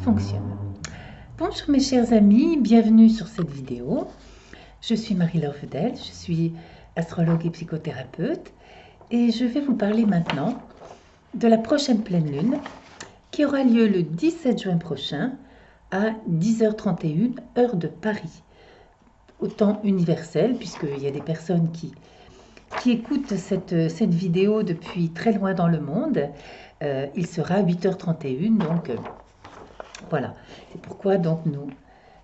fonctionne. Bonjour mes chers amis, bienvenue sur cette vidéo. Je suis Marie-Laure Vedel, je suis astrologue et psychothérapeute et je vais vous parler maintenant de la prochaine pleine lune qui aura lieu le 17 juin prochain à 10h31 heure de Paris, au temps universel, puisqu'il y a des personnes qui écoutent cette vidéo depuis très loin dans le monde. Il sera 8h31, donc voilà. C'est pourquoi donc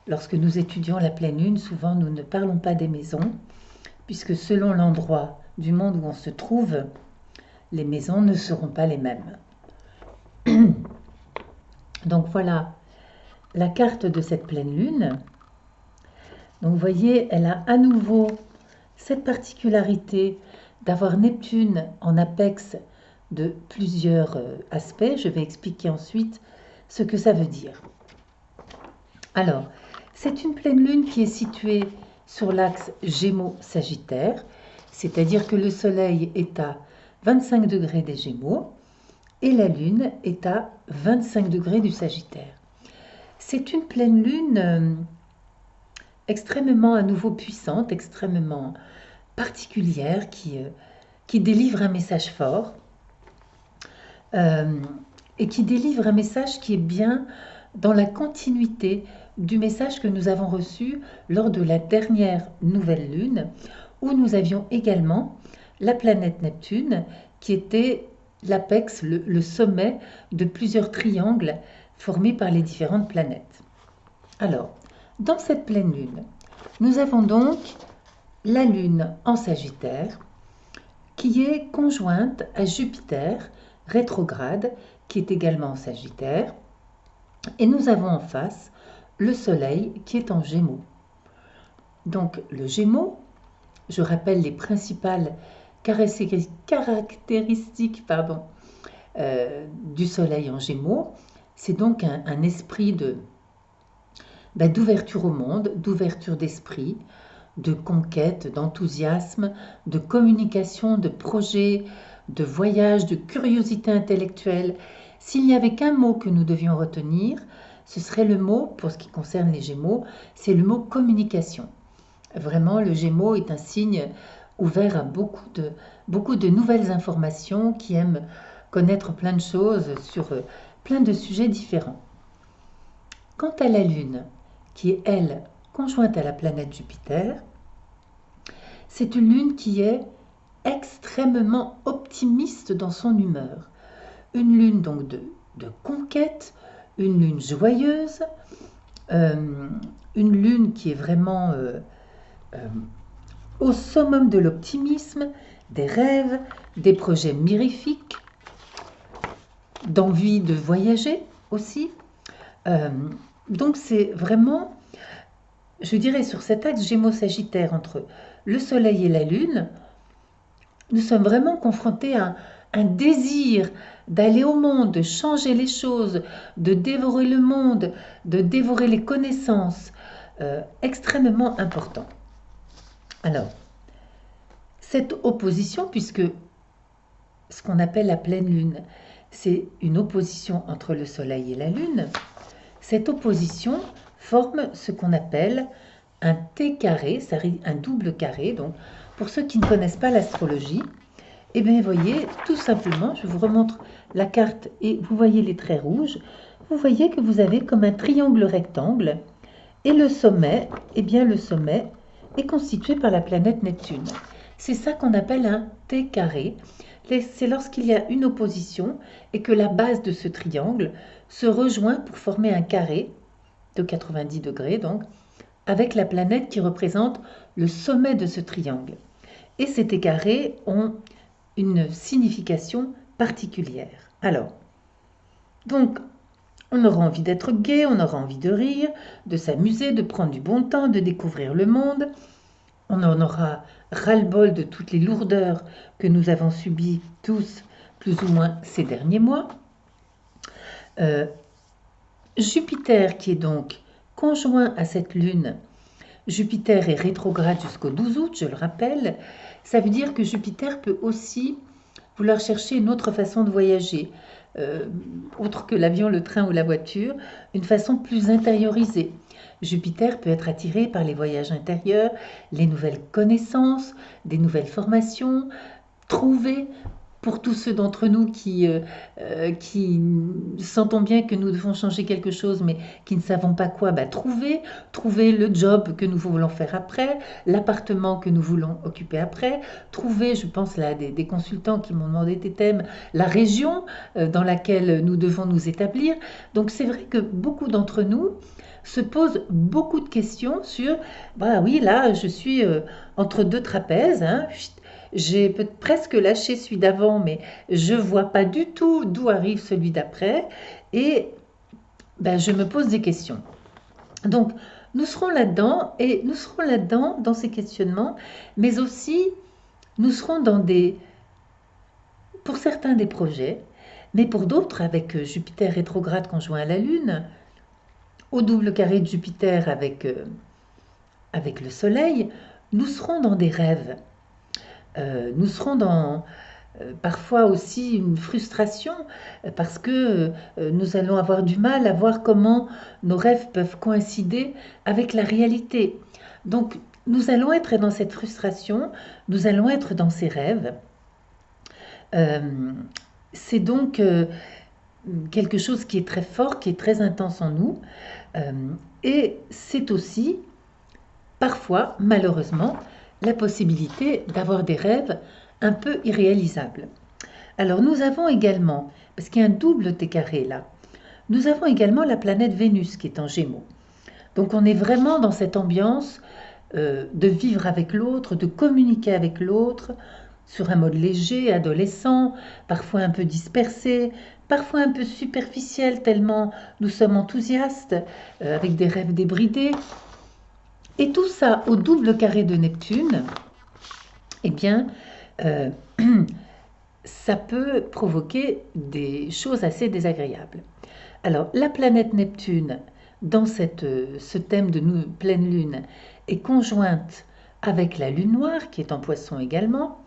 lorsque nous étudions la pleine lune, souvent nous ne parlons pas des maisons, puisque selon l'endroit du monde où on se trouve, les maisons ne seront pas les mêmes. Donc voilà la carte de cette pleine lune. Donc vous voyez, elle a à nouveau cette particularité d'avoir Neptune en apex de plusieurs aspects. Je vais expliquer ensuite ce que ça veut dire. Alors, c'est une pleine lune qui est située sur l'axe Gémeaux-Sagittaire, c'est-à-dire que le Soleil est à 25 degrés des Gémeaux et la Lune est à 25 degrés du Sagittaire. C'est une pleine lune extrêmement à nouveau puissante, extrêmement particulière, qui délivre un message fort et qui délivre un message qui est bien dans la continuité du message que nous avons reçu lors de la dernière nouvelle lune, où nous avions également la planète Neptune, qui était l'apex, le sommet de plusieurs triangles formés par les différentes planètes. Alors, dans cette pleine lune, nous avons donc la lune en Sagittaire, qui est conjointe à Jupiter rétrograde, qui est également en Sagittaire, et nous avons en face le Soleil qui est en Gémeaux. Donc le Gémeaux, je rappelle les principales caractéristiques du Soleil en Gémeaux, c'est donc un esprit d'ouverture au monde, d'ouverture d'esprit, de conquête, d'enthousiasme, de communication, de projet, de voyage, de curiosité intellectuelle. S'il n'y avait qu'un mot que nous devions retenir, ce serait le mot, pour ce qui concerne les Gémeaux, c'est le mot communication. Vraiment, le Gémeaux est un signe ouvert à beaucoup de nouvelles informations, qui aime connaître plein de choses sur plein de sujets différents. Quant à la Lune, qui est, elle, conjointe à la planète Jupiter, c'est une Lune qui est extrêmement optimiste dans son humeur. Une Lune donc de conquête, une Lune joyeuse, une Lune qui est vraiment au summum de l'optimisme, des rêves, des projets mirifiques, d'envie de voyager aussi. Donc c'est vraiment, je dirais, sur cet axe Gémeaux-Sagittaire entre le Soleil et la Lune, nous sommes vraiment confrontés à un désir d'aller au monde, de changer les choses, de dévorer le monde, de dévorer les connaissances, extrêmement important. Alors, cette opposition, puisque ce qu'on appelle la pleine lune, c'est une opposition entre le Soleil et la Lune, cette opposition forme ce qu'on appelle un T carré, un double carré. Donc, pour ceux qui ne connaissent pas l'astrologie, eh bien, voyez, tout simplement, je vous remontre la carte et vous voyez les traits rouges. Vous voyez que vous avez comme un triangle rectangle et le sommet, eh bien, le sommet est constitué par la planète Neptune. C'est ça qu'on appelle un T carré. C'est lorsqu'il y a une opposition et que la base de ce triangle se rejoint pour former un carré de 90 degrés, donc, avec la planète qui représente le sommet de ce triangle. Et ces T carrés ont une signification particulière. Alors, donc, on aura envie d'être gai, on aura envie de rire, de s'amuser, de prendre du bon temps, de découvrir le monde. On en aura ras-le-bol de toutes les lourdeurs que nous avons subies tous, plus ou moins, ces derniers mois. Jupiter, qui est donc conjoint à cette lune, Jupiter est rétrograde jusqu'au 12 août, je le rappelle. Ça veut dire que Jupiter peut aussi vouloir chercher une autre façon de voyager, euh, autre que l'avion, le train ou la voiture, une façon plus intériorisée. Jupiter peut être attiré par les voyages intérieurs, les nouvelles connaissances, des nouvelles formations, trouver pour tous ceux d'entre nous qui sentons bien que nous devons changer quelque chose, mais qui ne savons pas quoi, trouver le job que nous voulons faire après, l'appartement que nous voulons occuper après, trouver, je pense là, des consultants qui m'ont demandé des thèmes, la région dans laquelle nous devons nous établir. Donc c'est vrai que beaucoup d'entre nous se posent beaucoup de questions sur, bah oui, là, je suis entre deux trapèzes, hein, j'ai presque lâché celui d'avant, mais je ne vois pas du tout d'où arrive celui d'après. Et ben, je me pose des questions. Donc, nous serons là-dedans, et nous serons là-dedans, dans ces questionnements, mais aussi, nous serons dans pour certains des projets, mais pour d'autres, avec Jupiter rétrograde conjoint à la Lune, au double carré de Jupiter avec le Soleil, nous serons dans des rêves. Nous serons dans parfois aussi une frustration parce que nous allons avoir du mal à voir comment nos rêves peuvent coïncider avec la réalité. Donc nous allons être dans cette frustration, nous allons être dans ces rêves. C'est donc quelque chose qui est très fort, qui est très intense en nous. Et c'est aussi parfois, malheureusement, la possibilité d'avoir des rêves un peu irréalisables. Alors nous avons également, parce qu'il y a un double T carré là, nous avons également la planète Vénus qui est en Gémeaux. Donc on est vraiment dans cette ambiance de vivre avec l'autre, de communiquer avec l'autre, sur un mode léger, adolescent, parfois un peu dispersé, parfois un peu superficiel tellement nous sommes enthousiastes, avec des rêves débridés. Et tout ça au double carré de Neptune, eh bien, ça peut provoquer des choses assez désagréables. Alors, la planète Neptune, dans ce thème de pleine lune, est conjointe avec la lune noire, qui est en Poisson également.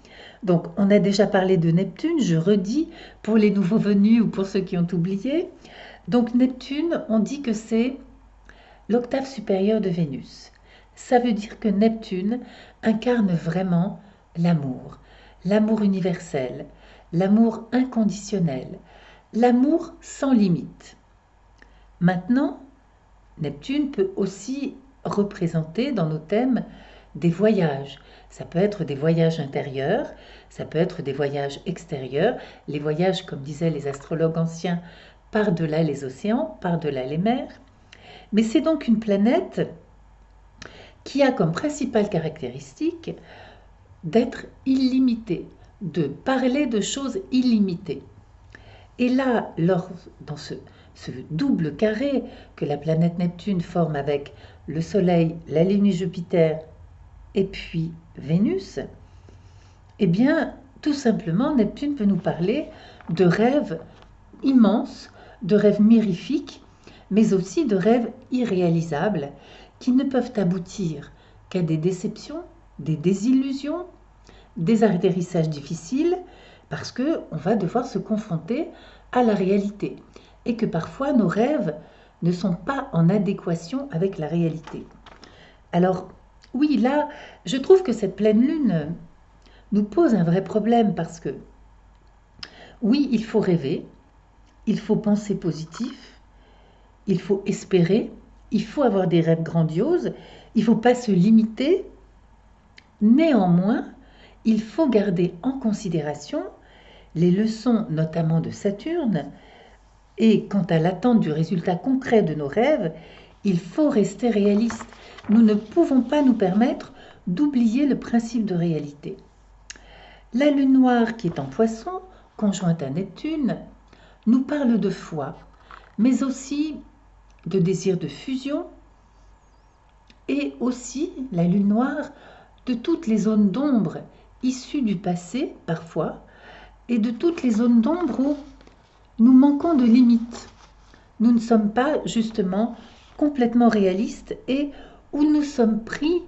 Donc, on a déjà parlé de Neptune, je redis, pour les nouveaux venus ou pour ceux qui ont oublié. Donc, Neptune, on dit que c'est l'octave supérieure de Vénus. Ça veut dire que Neptune incarne vraiment l'amour, l'amour universel, l'amour inconditionnel, l'amour sans limite. Maintenant, Neptune peut aussi représenter dans nos thèmes des voyages. Ça peut être des voyages intérieurs, ça peut être des voyages extérieurs. Les voyages, comme disaient les astrologues anciens, par-delà les océans, par-delà les mers. Mais c'est donc une planète qui a comme principale caractéristique d'être illimitée, de parler de choses illimitées. Et là, dans ce double carré que la planète Neptune forme avec le Soleil, la Lune et Jupiter, et puis Vénus, eh bien, tout simplement, Neptune peut nous parler de rêves immenses, de rêves mirifiques, mais aussi de rêves irréalisables qui ne peuvent aboutir qu'à des déceptions, des désillusions, des atterrissages difficiles, parce qu'on va devoir se confronter à la réalité et que parfois nos rêves ne sont pas en adéquation avec la réalité. Alors oui, là, je trouve que cette pleine lune nous pose un vrai problème parce que oui, il faut rêver, il faut penser positif, il faut espérer, il faut avoir des rêves grandioses, il ne faut pas se limiter. Néanmoins, il faut garder en considération les leçons notamment de Saturne et quant à l'attente du résultat concret de nos rêves, il faut rester réaliste. Nous ne pouvons pas nous permettre d'oublier le principe de réalité. La lune noire qui est en Poisson, conjointe à Neptune, nous parle de foi, mais aussi de désir de fusion et aussi la lune noire de toutes les zones d'ombre issues du passé parfois et de toutes les zones d'ombre où nous manquons de limites. Nous ne sommes pas justement complètement réalistes et où nous sommes pris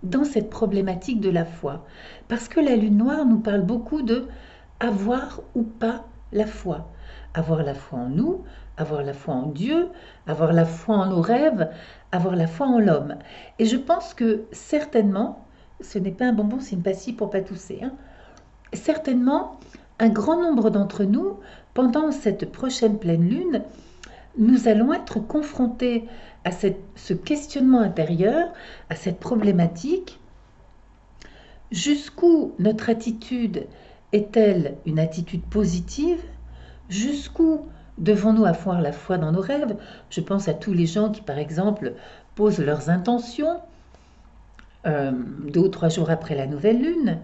dans cette problématique de la foi. Parce que la lune noire nous parle beaucoup de avoir ou pas la foi, avoir la foi en nous, avoir la foi en Dieu, avoir la foi en nos rêves, avoir la foi en l'homme. Et je pense que certainement, ce n'est pas un bonbon, c'est une pastille pour pas tousser, hein, certainement, un grand nombre d'entre nous, pendant cette prochaine pleine lune, nous allons être confrontés à ce questionnement intérieur, à cette problématique. Jusqu'où notre attitude est-elle une attitude positive? Jusqu'où devons-nous avoir la foi dans nos rêves? Je pense à tous les gens qui, par exemple, posent leurs intentions 2 ou 3 jours après la nouvelle lune.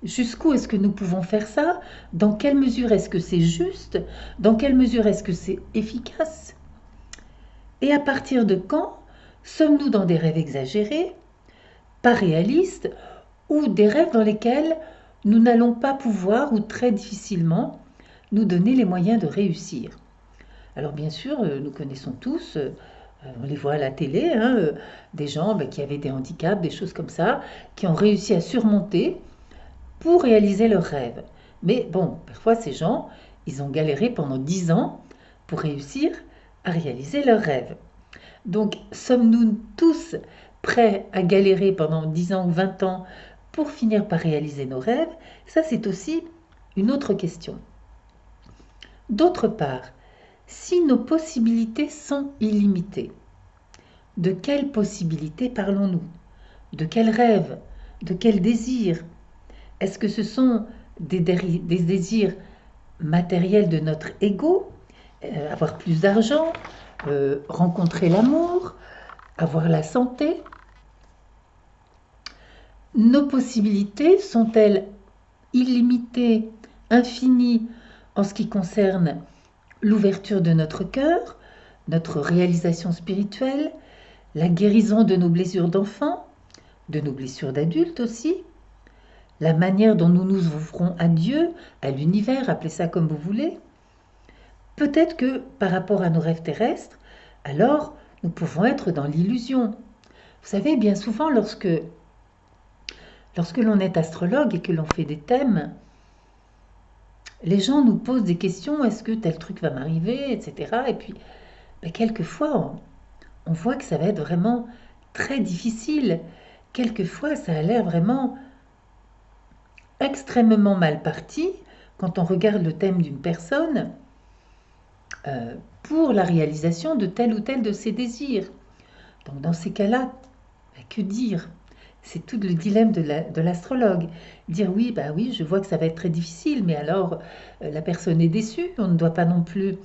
Jusqu'où est-ce que nous pouvons faire ça? Dans quelle mesure est-ce que c'est juste? Dans quelle mesure est-ce que c'est efficace? Et à partir de quand sommes-nous dans des rêves exagérés, pas réalistes, ou des rêves dans lesquels nous n'allons pas pouvoir ou très difficilement nous donner les moyens de réussir? Alors bien sûr, nous connaissons tous, on les voit à la télé, hein, des gens qui avaient des handicaps, des choses comme ça, qui ont réussi à surmonter pour réaliser leurs rêves. Mais bon, parfois ces gens, ils ont galéré pendant 10 ans pour réussir à réaliser leurs rêves. Donc, sommes-nous tous prêts à galérer pendant 10 ans ou 20 ans pour finir par réaliser nos rêves? Ça, c'est aussi une autre question. D'autre part, si nos possibilités sont illimitées, de quelles possibilités parlons-nous? De quels rêves? De quels désirs? Est-ce que ce sont des désirs matériels de notre ego, avoir plus d'argent, rencontrer l'amour, avoir la santé? Nos possibilités sont-elles illimitées, infinies en ce qui concerne l'ouverture de notre cœur, notre réalisation spirituelle, la guérison de nos blessures d'enfants, de nos blessures d'adultes aussi, la manière dont nous nous ouvrons à Dieu, à l'univers, appelez ça comme vous voulez? Peut-être que par rapport à nos rêves terrestres, alors nous pouvons être dans l'illusion. Vous savez, bien souvent, lorsque l'on est astrologue et que l'on fait des thèmes, les gens nous posent des questions, est-ce que tel truc va m'arriver, etc. Et puis, quelquefois, on voit que ça va être vraiment très difficile. Quelquefois, ça a l'air vraiment extrêmement mal parti quand on regarde le thème d'une personne pour la réalisation de tel ou tel de ses désirs. Donc dans ces cas-là, que dire? C'est tout le dilemme de l'astrologue. Dire oui, oui, je vois que ça va être très difficile, mais alors la personne est déçue, on ne doit pas non plus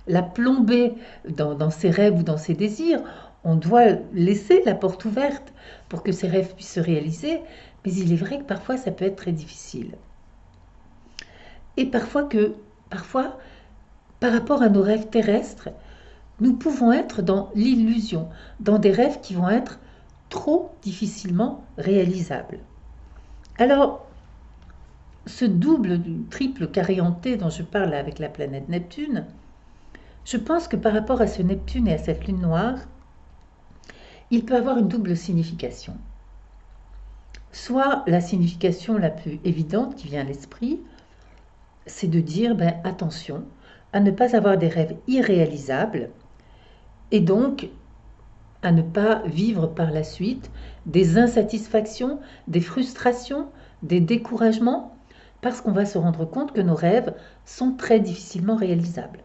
la plomber dans ses rêves ou dans ses désirs. On doit laisser la porte ouverte pour que ses rêves puissent se réaliser, mais il est vrai que parfois ça peut être très difficile. Et parfois, par rapport à nos rêves terrestres, nous pouvons être dans l'illusion, dans des rêves qui vont être trop difficilement réalisables. Alors, ce double, triple carré hanté dont je parle avec la planète Neptune, je pense que par rapport à ce Neptune et à cette lune noire, il peut avoir une double signification. Soit la signification la plus évidente qui vient à l'esprit, c'est de dire attention à ne pas avoir des rêves irréalisables et donc à ne pas vivre par la suite des insatisfactions, des frustrations, des découragements, parce qu'on va se rendre compte que nos rêves sont très difficilement réalisables.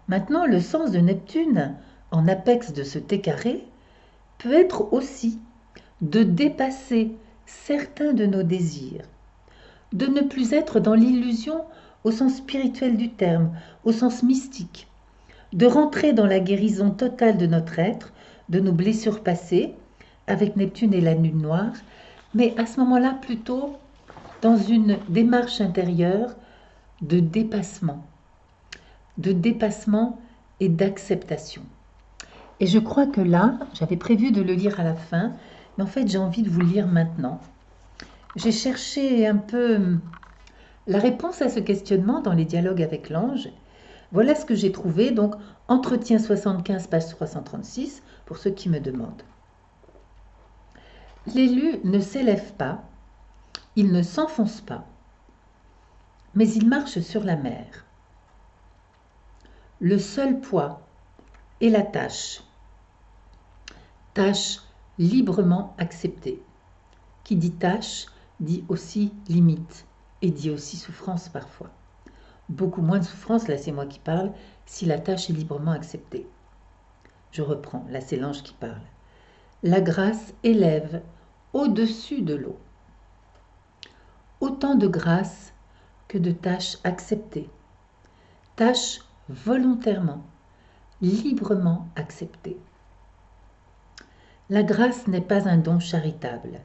Maintenant, le sens de Neptune, en apex de ce T carré, peut être aussi de dépasser certains de nos désirs, de ne plus être dans l'illusion au sens spirituel du terme, au sens mystique, de rentrer dans la guérison totale de notre être, de nos blessures passées, avec Neptune et la lune noire, mais à ce moment-là plutôt dans une démarche intérieure de dépassement et d'acceptation. Et je crois que là, j'avais prévu de le lire à la fin, mais en fait j'ai envie de vous le lire maintenant. J'ai cherché un peu la réponse à ce questionnement dans les dialogues avec l'ange. Voilà ce que j'ai trouvé, donc entretien 75, page 336, pour ceux qui me demandent. L'élu ne s'élève pas, il ne s'enfonce pas, mais il marche sur la mer. le seul poids est la tâche. Tâche librement acceptée. Qui dit tâche dit aussi limite et dit aussi souffrance parfois. Beaucoup moins de souffrance, là c'est moi qui parle, si la tâche est librement acceptée. Je reprends, là c'est l'ange qui parle. La grâce élève au-dessus de l'eau. Autant de grâce que de tâches acceptées. Tâches volontairement, librement acceptées. La grâce n'est pas un don charitable.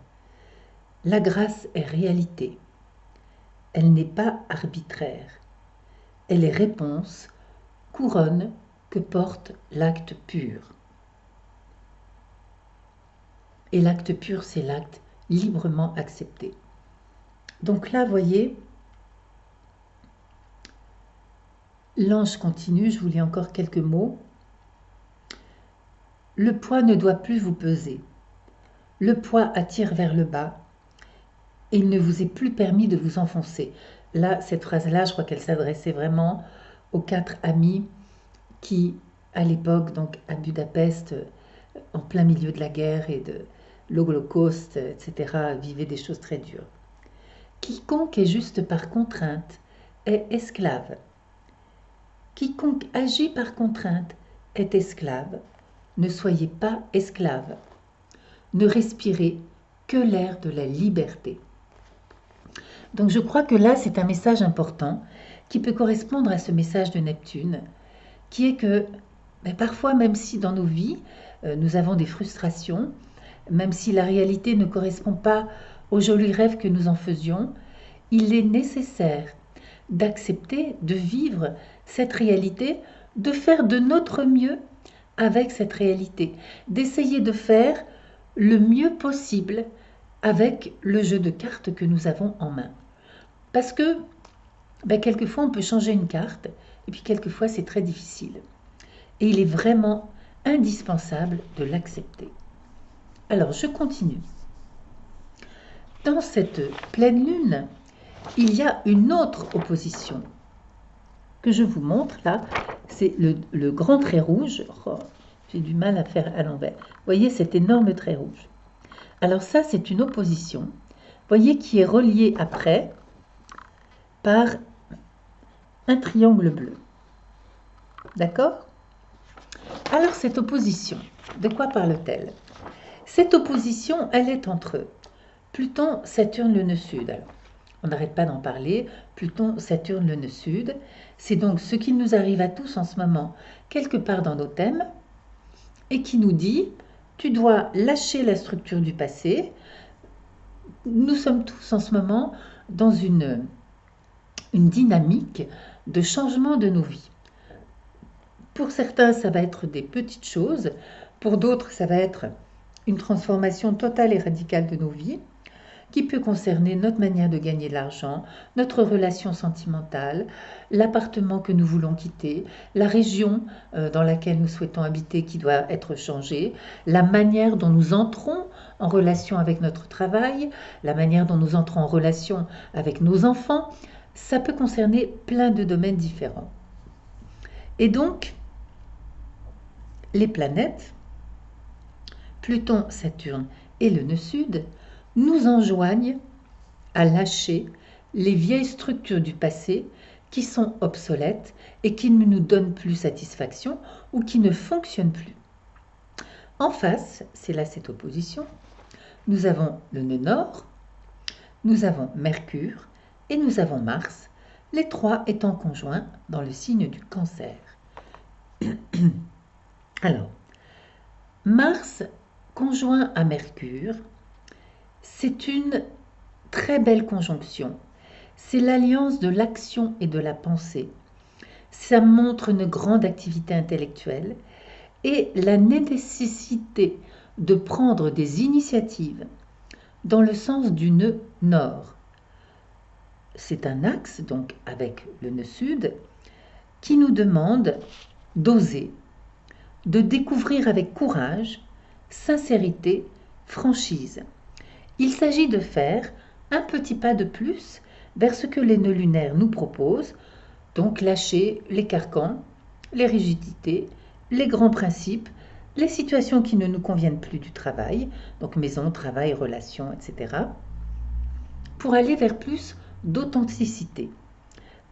La grâce est réalité. Elle n'est pas arbitraire. Elle est réponse, couronne que porte l'acte pur. Et l'acte pur, c'est l'acte librement accepté. Donc là, voyez, l'ange continue, je vous lis encore quelques mots. Le poids ne doit plus vous peser. Le poids attire vers le bas et il ne vous est plus permis de vous enfoncer. Là, cette phrase-là, je crois qu'elle s'adressait vraiment aux 4 amis qui, à l'époque, donc à Budapest, en plein milieu de la guerre et de l'Holocauste, etc., vivaient des choses très dures. Quiconque est juste par contrainte est esclave. Quiconque agit par contrainte est esclave. Ne soyez pas esclave. Ne respirez que l'air de la liberté. Donc je crois que là, c'est un message important qui peut correspondre à ce message de Neptune, qui est que parfois, même si dans nos vies, nous avons des frustrations, même si la réalité ne correspond pas aux jolis rêves que nous en faisions, il est nécessaire d'accepter, de vivre cette réalité, de faire de notre mieux avec cette réalité, d'essayer de faire le mieux possible avec le jeu de cartes que nous avons en main. Parce que quelquefois on peut changer une carte et puis quelquefois c'est très difficile. Et il est vraiment indispensable de l'accepter. Alors je continue. Dans cette pleine lune, il y a une autre opposition que je vous montre là. C'est le grand trait rouge. Oh, j'ai du mal à faire à l'envers. Voyez cet énorme trait rouge. Alors ça, c'est une opposition. Voyez qui est reliée après par un triangle bleu. D'accord? Alors cette opposition, de quoi parle-t-elle? Cette opposition, elle est entre Pluton, Saturne, le nœud sud. Alors, on n'arrête pas d'en parler. Pluton, Saturne, le nœud sud. C'est donc ce qui nous arrive à tous en ce moment, quelque part dans nos thèmes, et qui nous dit, tu dois lâcher la structure du passé. Nous sommes tous en ce moment dans une dynamique de changement de nos vies. Pour certains, ça va être des petites choses. Pour d'autres, ça va être une transformation totale et radicale de nos vies, qui peut concerner notre manière de gagner de l'argent, notre relation sentimentale, l'appartement que nous voulons quitter, la région dans laquelle nous souhaitons habiter qui doit être changée, la manière dont nous entrons en relation avec notre travail, la manière dont nous entrons en relation avec nos enfants. Ça peut concerner plein de domaines différents. Et donc, les planètes, Pluton, Saturne et le nœud sud, nous enjoignent à lâcher les vieilles structures du passé qui sont obsolètes et qui ne nous donnent plus satisfaction ou qui ne fonctionnent plus. En face, c'est là cette opposition, nous avons le nœud nord, nous avons Mercure et nous avons Mars, les trois étant conjoints dans le signe du Cancer. Alors, Mars conjoint à Mercure, c'est une très belle conjonction. C'est l'alliance de l'action et de la pensée. Ça montre une grande activité intellectuelle et la nécessité de prendre des initiatives dans le sens du nœud nord. C'est un axe, donc avec le nœud sud, qui nous demande d'oser, de découvrir avec courage, sincérité, franchise. Il s'agit de faire un petit pas de plus vers ce que les nœuds lunaires nous proposent, donc lâcher les carcans, les rigidités, les grands principes, les situations qui ne nous conviennent plus du travail, donc maison, travail, relations, etc., pour aller vers plus d'authenticité.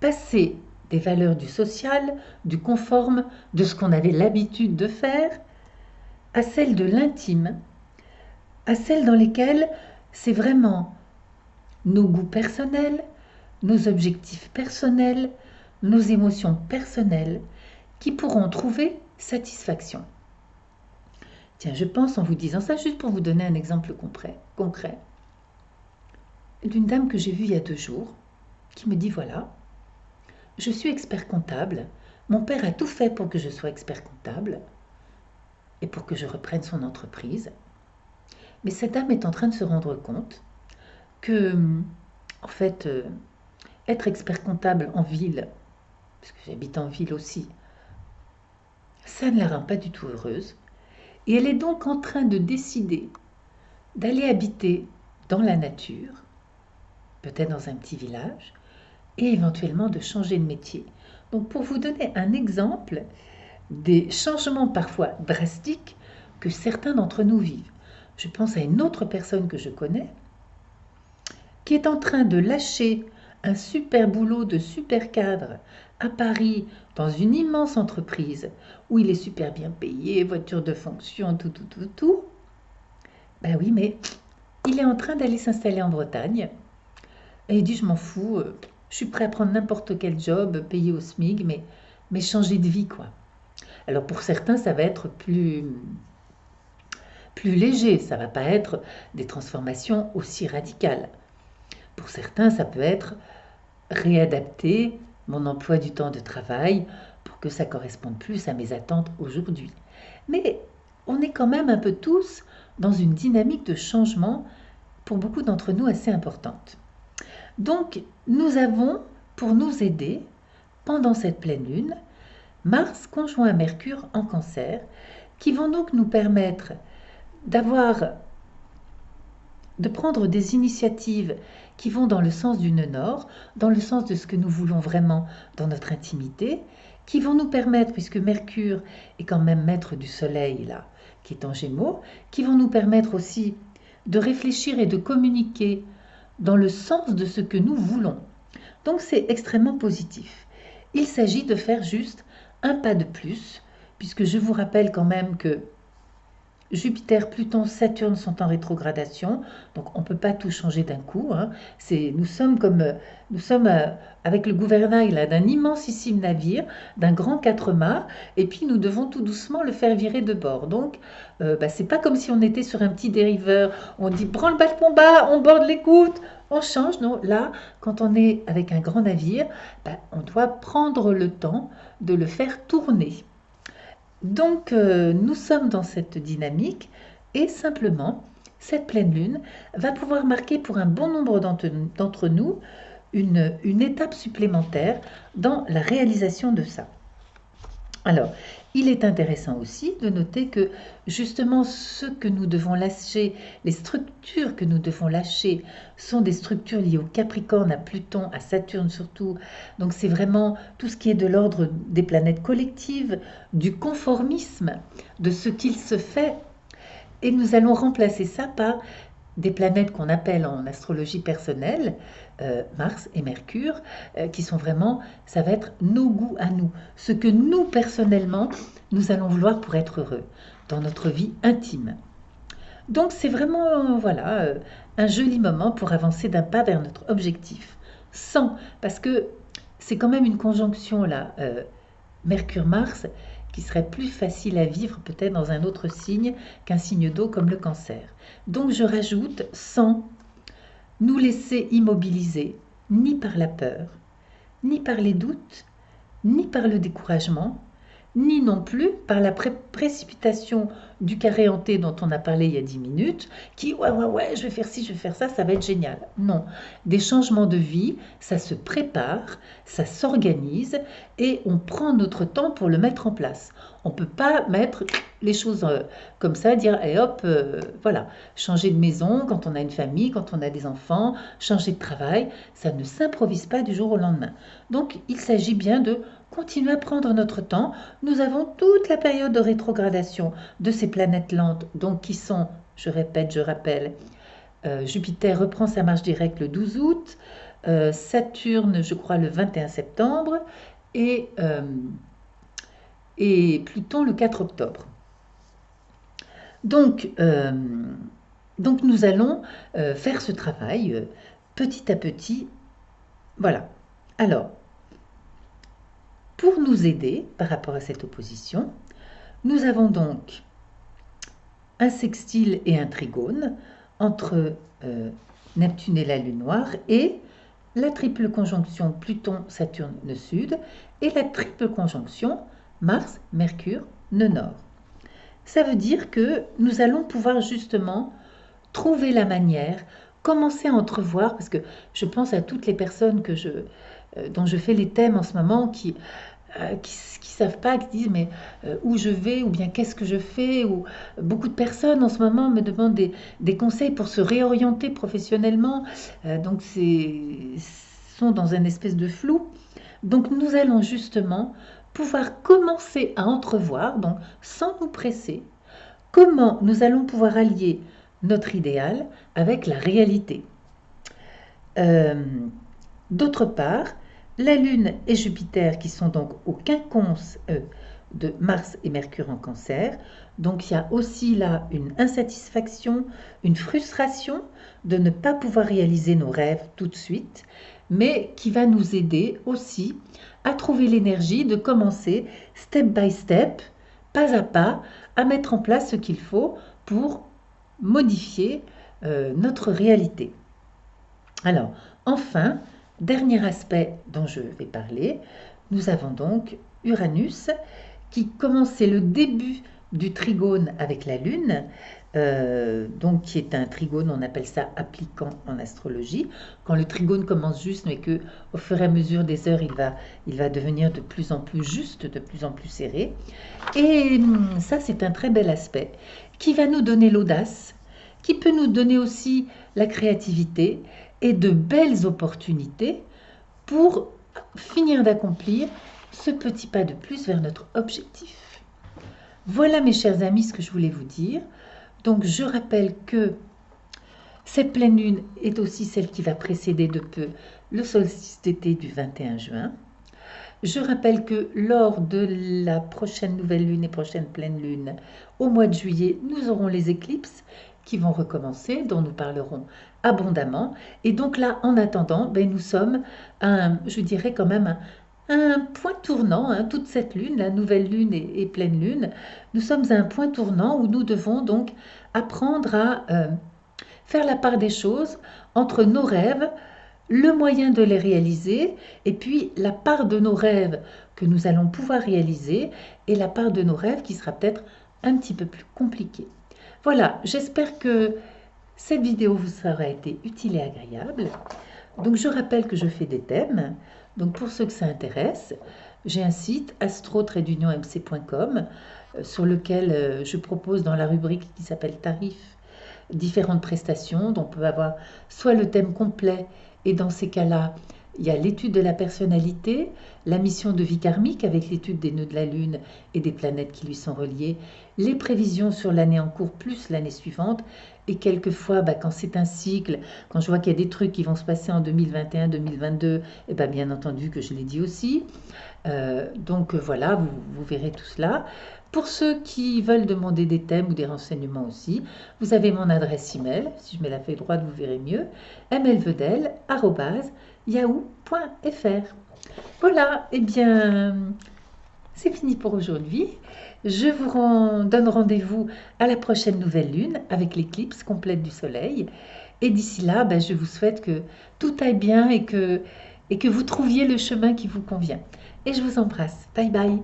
Passer des valeurs du social, du conforme, de ce qu'on avait l'habitude de faire, à celles de l'intime, à celles dans lesquelles c'est vraiment nos goûts personnels, nos objectifs personnels, nos émotions personnelles qui pourront trouver satisfaction. Tiens, je pense en vous disant ça, juste pour vous donner un exemple concret d'une dame que j'ai vue il y a 2 jours, qui me dit, voilà, je suis expert comptable, mon père a tout fait pour que je sois expert comptable et pour que je reprenne son entreprise. Mais cette dame est en train de se rendre compte que, en fait, être expert comptable en ville, parce que j'habite en ville aussi, ça ne la rend pas du tout heureuse. Et elle est donc en train de décider d'aller habiter dans la nature, peut-être dans un petit village, et éventuellement de changer de métier. Donc pour vous donner un exemple des changements parfois drastiques que certains d'entre nous vivent. Je pense à une autre personne que je connais qui est en train de lâcher un super boulot de super cadre à Paris dans une immense entreprise où il est super bien payé, voiture de fonction, tout. Ben oui, mais il est en train d'aller s'installer en Bretagne et il dit je m'en fous, je suis prêt à prendre n'importe quel job payé au SMIC, mais changer de vie quoi. Alors pour certains ça va être plus léger, ça ne va pas être des transformations aussi radicales. Pour certains ça peut être réadapter mon emploi du temps de travail pour que ça corresponde plus à mes attentes aujourd'hui. Mais on est quand même un peu tous dans une dynamique de changement pour beaucoup d'entre nous assez importante. Donc nous avons, pour nous aider, pendant cette pleine lune, Mars conjoint à Mercure en Cancer, qui vont donc nous permettre de prendre des initiatives qui vont dans le sens du nœud nord, dans le sens de ce que nous voulons vraiment dans notre intimité, qui vont nous permettre, puisque Mercure est quand même maître du Soleil, là, qui est en Gémeaux, qui vont nous permettre aussi de réfléchir et de communiquer dans le sens de ce que nous voulons. Donc c'est extrêmement positif. Il s'agit de faire juste un pas de plus, puisque je vous rappelle quand même que Jupiter, Pluton, Saturne sont en rétrogradation, donc on ne peut pas tout changer d'un coup. Hein. Nous sommes avec le gouvernail d'un immensissime navire, d'un grand 4 mâts, et puis nous devons tout doucement le faire virer de bord. Donc, c'est pas comme si on était sur un petit dériveur, on dit branle-bas le combat, on borde l'écoute, on change. Non, là, quand on est avec un grand navire, on doit prendre le temps de le faire tourner. Donc, nous sommes dans cette dynamique et simplement, cette pleine lune va pouvoir marquer pour un bon nombre d'entre nous une étape supplémentaire dans la réalisation de ça. Alors, il est intéressant aussi de noter que justement ce que nous devons lâcher, les structures que nous devons lâcher sont des structures liées au Capricorne, à Pluton, à Saturne surtout. Donc c'est vraiment tout ce qui est de l'ordre des planètes collectives, du conformisme, de ce qu'il se fait. Et nous allons remplacer ça par des planètes qu'on appelle en astrologie personnelle, Mars et Mercure, qui sont vraiment, ça va être nos goûts à nous, ce que nous personnellement, nous allons vouloir pour être heureux dans notre vie intime. Donc c'est vraiment, voilà, un joli moment pour avancer d'un pas vers notre objectif, parce que c'est quand même une conjonction là, Mercure-Mars, qui serait plus facile à vivre peut-être dans un autre signe qu'un signe d'eau comme le Cancer. Donc je rajoute sans nous laisser immobiliser ni par la peur, ni par les doutes, ni par le découragement, ni non plus par la précipitation du carré hanté dont on a parlé il y a 10 minutes, qui ouais, je vais faire ci, je vais faire ça va être génial. Non, des changements de vie, ça se prépare, ça s'organise et on prend notre temps pour le mettre en place. On ne peut pas mettre les choses comme ça, dire et hop, voilà, changer de maison quand on a une famille, quand on a des enfants, changer de travail, ça ne s'improvise pas du jour au lendemain. Donc il s'agit bien de continuer à prendre notre temps. Nous avons toute la période de rétrogradation de ces planètes lentes, donc qui sont, je répète, je rappelle, Jupiter reprend sa marche directe le 12 août, Saturne, je crois, le 21 septembre, et Pluton le 4 octobre. Donc nous allons faire ce travail petit à petit. Voilà. Alors, pour nous aider par rapport à cette opposition, nous avons donc un sextile et un trigone entre Neptune et la Lune noire et la triple conjonction Pluton-Saturne nœud sud et la triple conjonction Mars-Mercure nœud nord. Ça veut dire que nous allons pouvoir justement trouver la manière, commencer à entrevoir, parce que je pense à toutes les personnes dont je fais les thèmes en ce moment qui savent pas, qui disent mais où je vais ou bien qu'est-ce que je fais, ou beaucoup de personnes en ce moment me demandent des conseils pour se réorienter professionnellement, donc sont dans une espèce de flou. Donc nous allons justement pouvoir commencer à entrevoir, donc sans nous presser, comment nous allons pouvoir allier notre idéal avec la réalité. D'autre part, la Lune et Jupiter qui sont donc au quinconce de Mars et Mercure en Cancer. Donc il y a aussi là une insatisfaction, une frustration de ne pas pouvoir réaliser nos rêves tout de suite, mais qui va nous aider aussi à trouver l'énergie de commencer step by step, pas à pas, à mettre en place ce qu'il faut pour modifier notre réalité. Alors, enfin, dernier aspect dont je vais parler, nous avons donc Uranus qui commence, c'est le début du trigone avec la Lune, donc qui est un trigone, on appelle ça appliquant en astrologie. Quand le trigone commence juste, mais que au fur et à mesure des heures, il va devenir de plus en plus juste, de plus en plus serré. Et ça, c'est un très bel aspect qui va nous donner l'audace, qui peut nous donner aussi la créativité et de belles opportunités pour finir d'accomplir ce petit pas de plus vers notre objectif. Voilà mes chers amis ce que je voulais vous dire. Donc je rappelle que cette pleine lune est aussi celle qui va précéder de peu le solstice d'été du 21 juin. Je rappelle que lors de la prochaine nouvelle lune et prochaine pleine lune, au mois de juillet, nous aurons les éclipses qui vont recommencer, dont nous parlerons abondamment. Et donc là, en attendant, nous sommes, je dirais quand même, un point tournant, toute cette lune, la nouvelle lune et pleine lune, nous sommes à un point tournant où nous devons donc apprendre à faire la part des choses entre nos rêves, le moyen de les réaliser, et puis la part de nos rêves que nous allons pouvoir réaliser, et la part de nos rêves qui sera peut-être un petit peu plus compliquée. Voilà, j'espère que cette vidéo vous aura été utile et agréable. Donc je rappelle que je fais des thèmes. Donc pour ceux que ça intéresse, j'ai un site astro-mc.com sur lequel je propose dans la rubrique qui s'appelle tarifs différentes prestations. Donc on peut avoir soit le thème complet, et dans ces cas-là, il y a l'étude de la personnalité, la mission de vie karmique avec l'étude des nœuds de la Lune et des planètes qui lui sont reliées, les prévisions sur l'année en cours plus l'année suivante, et quelquefois, quand c'est un cycle, quand je vois qu'il y a des trucs qui vont se passer en 2021, 2022, et bien entendu que je l'ai dit aussi. Donc voilà, vous verrez tout cela. Pour ceux qui veulent demander des thèmes ou des renseignements aussi, vous avez mon adresse email, si je mets la feuille droite vous verrez mieux, mlvedel@yahoo.fr. Voilà, c'est fini pour aujourd'hui. Je vous donne rendez-vous à la prochaine nouvelle lune avec l'éclipse complète du soleil. Et d'ici là, je vous souhaite que tout aille bien et que vous trouviez le chemin qui vous convient. Et je vous embrasse. Bye bye.